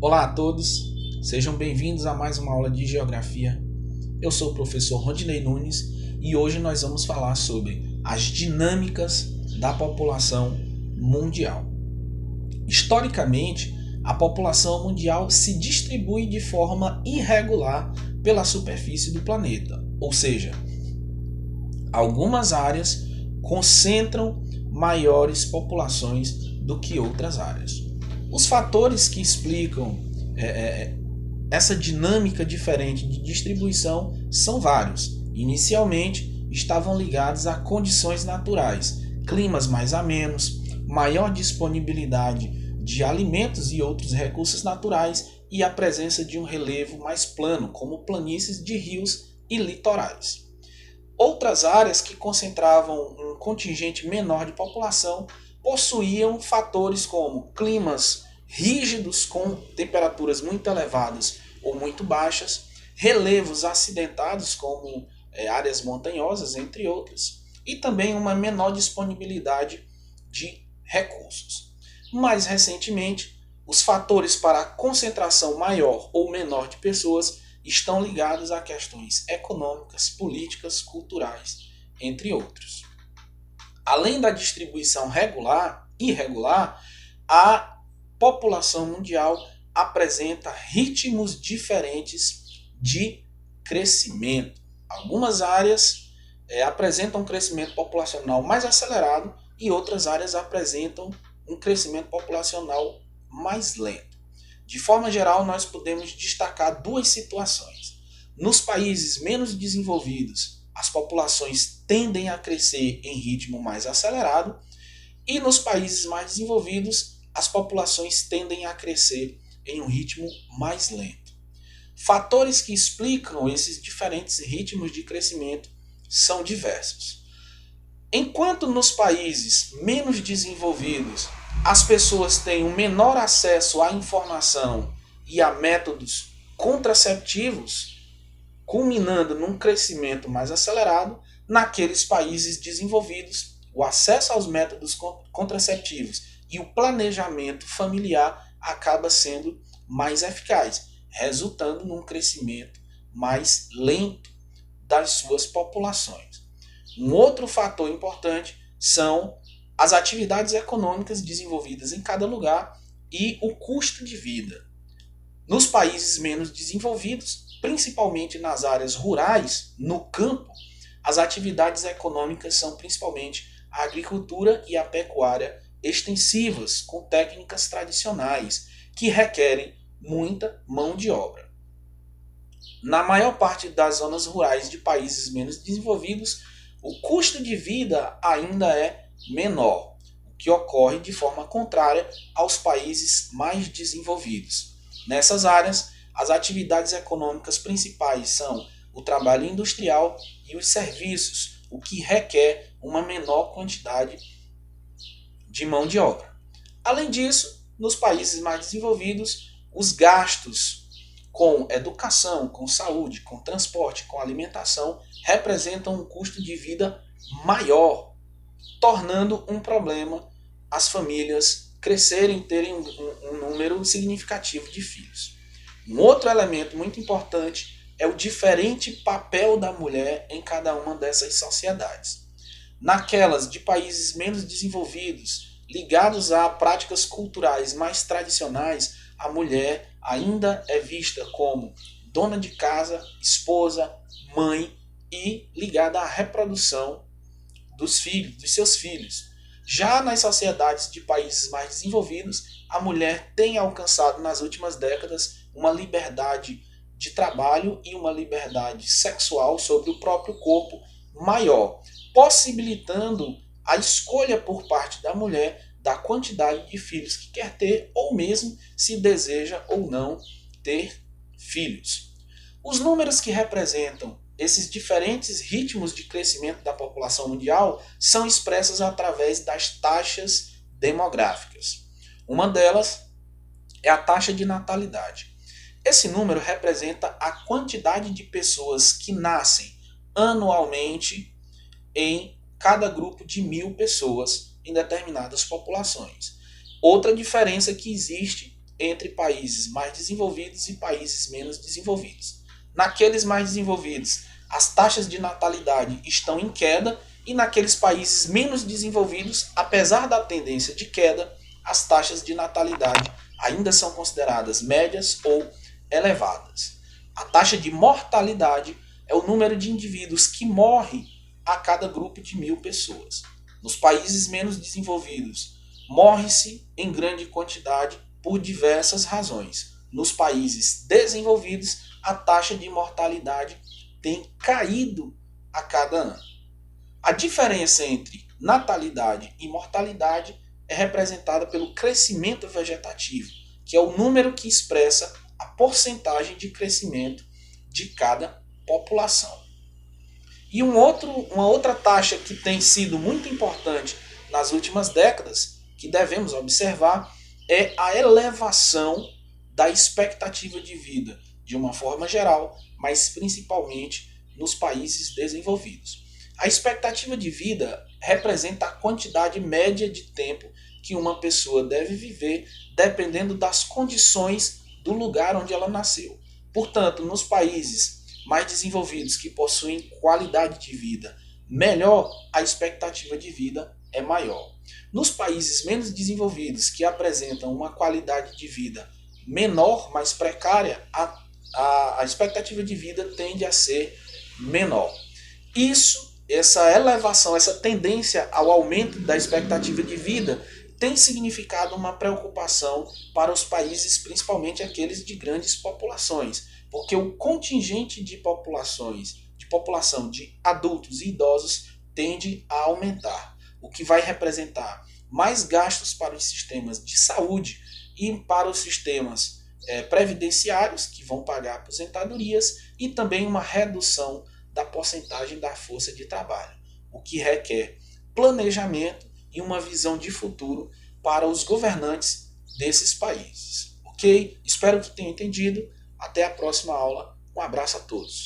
Olá a todos, sejam bem-vindos a mais uma aula de Geografia. Eu sou o professor Rondinei Nunes e hoje nós vamos falar sobre as dinâmicas da população mundial. Historicamente, a população mundial se distribui de forma irregular pela superfície do planeta, ou seja, algumas áreas concentram maiores populações do que outras áreas. Os fatores que explicam essa dinâmica diferente de distribuição são vários. Inicialmente, estavam ligados a condições naturais, climas mais amenos, maior disponibilidade de alimentos e outros recursos naturais e a presença de um relevo mais plano, como planícies de rios e litorais. Outras áreas que concentravam um contingente menor de população possuíam fatores como climas rígidos com temperaturas muito elevadas ou muito baixas, relevos acidentados como áreas montanhosas, entre outras, e também uma menor disponibilidade de recursos. Mais recentemente, os fatores para a concentração maior ou menor de pessoas estão ligados a questões econômicas, políticas, culturais, entre outros. Além da distribuição regular e irregular, a população mundial apresenta ritmos diferentes de crescimento. Algumas áreas apresentam um crescimento populacional mais acelerado e outras áreas apresentam um crescimento populacional mais lento. De forma geral, nós podemos destacar duas situações. Nos países menos desenvolvidos, as populações tendem a crescer em ritmo mais acelerado, e nos países mais desenvolvidos, as populações tendem a crescer em um ritmo mais lento. Fatores que explicam esses diferentes ritmos de crescimento são diversos. Enquanto nos países menos desenvolvidos as pessoas têm um menor acesso à informação e a métodos contraceptivos, culminando num crescimento mais acelerado, naqueles países desenvolvidos, o acesso aos métodos contraceptivos e o planejamento familiar acaba sendo mais eficaz, resultando num crescimento mais lento das suas populações. Um outro fator importante são as atividades econômicas desenvolvidas em cada lugar e o custo de vida. Nos países menos desenvolvidos, principalmente nas áreas rurais, no campo, as atividades econômicas são principalmente a agricultura e a pecuária extensivas, com técnicas tradicionais, que requerem muita mão de obra. Na maior parte das zonas rurais de países menos desenvolvidos, o custo de vida ainda é menor, o que ocorre de forma contrária aos países mais desenvolvidos. Nessas áreas, as atividades econômicas principais são o trabalho industrial e os serviços, o que requer uma menor quantidade de mão de obra. Além disso, nos países mais desenvolvidos, os gastos com educação, com saúde, com transporte, com alimentação representam um custo de vida maior, tornando um problema as famílias crescerem, terem um número significativo de filhos. Um outro elemento muito importante é o diferente papel da mulher em cada uma dessas sociedades. Naquelas de países menos desenvolvidos, ligados a práticas culturais mais tradicionais, a mulher ainda é vista como dona de casa, esposa, mãe e ligada à reprodução dos filhos, dos seus filhos. Já nas sociedades de países mais desenvolvidos, a mulher tem alcançado nas últimas décadas uma liberdade de trabalho e uma liberdade sexual sobre o próprio corpo maior, possibilitando a escolha por parte da mulher da quantidade de filhos que quer ter ou mesmo se deseja ou não ter filhos. Os números que representam esses diferentes ritmos de crescimento da população mundial são expressos através das taxas demográficas. Uma delas é a taxa de natalidade. Esse número representa a quantidade de pessoas que nascem anualmente em cada grupo de 1.000 pessoas em determinadas populações. Outra diferença que existe entre países mais desenvolvidos e países menos desenvolvidos. Naqueles mais desenvolvidos, as taxas de natalidade estão em queda, e naqueles países menos desenvolvidos, apesar da tendência de queda, as taxas de natalidade ainda são consideradas médias ou elevadas. A taxa de mortalidade é o número de indivíduos que morrem a cada grupo de 1.000 pessoas. Nos países menos desenvolvidos, morre-se em grande quantidade por diversas razões. Nos países desenvolvidos, a taxa de mortalidade tem caído a cada ano. A diferença entre natalidade e mortalidade é representada pelo crescimento vegetativo, que é o número que expressa a porcentagem de crescimento de cada população. E uma outra taxa que tem sido muito importante nas últimas décadas, que devemos observar, é a elevação da expectativa de vida, de uma forma geral, mas principalmente nos países desenvolvidos. A expectativa de vida representa a quantidade média de tempo que uma pessoa deve viver, dependendo das condições do lugar onde ela nasceu. Portanto, nos países mais desenvolvidos que possuem qualidade de vida melhor, a expectativa de vida é maior. Nos países menos desenvolvidos, que apresentam uma qualidade de vida menor, mais precária, a expectativa de vida tende a ser menor. Essa elevação, essa tendência ao aumento da expectativa de vida tem significado uma preocupação para os países, principalmente aqueles de grandes populações, porque o contingente de população de adultos e idosos tende a aumentar, o que vai representar mais gastos para os sistemas de saúde e para os sistemas previdenciários, que vão pagar aposentadorias, e também uma redução da porcentagem da força de trabalho, o que requer planejamento e uma visão de futuro para os governantes desses países. Ok? Espero que tenham entendido. Até a próxima aula. Um abraço a todos.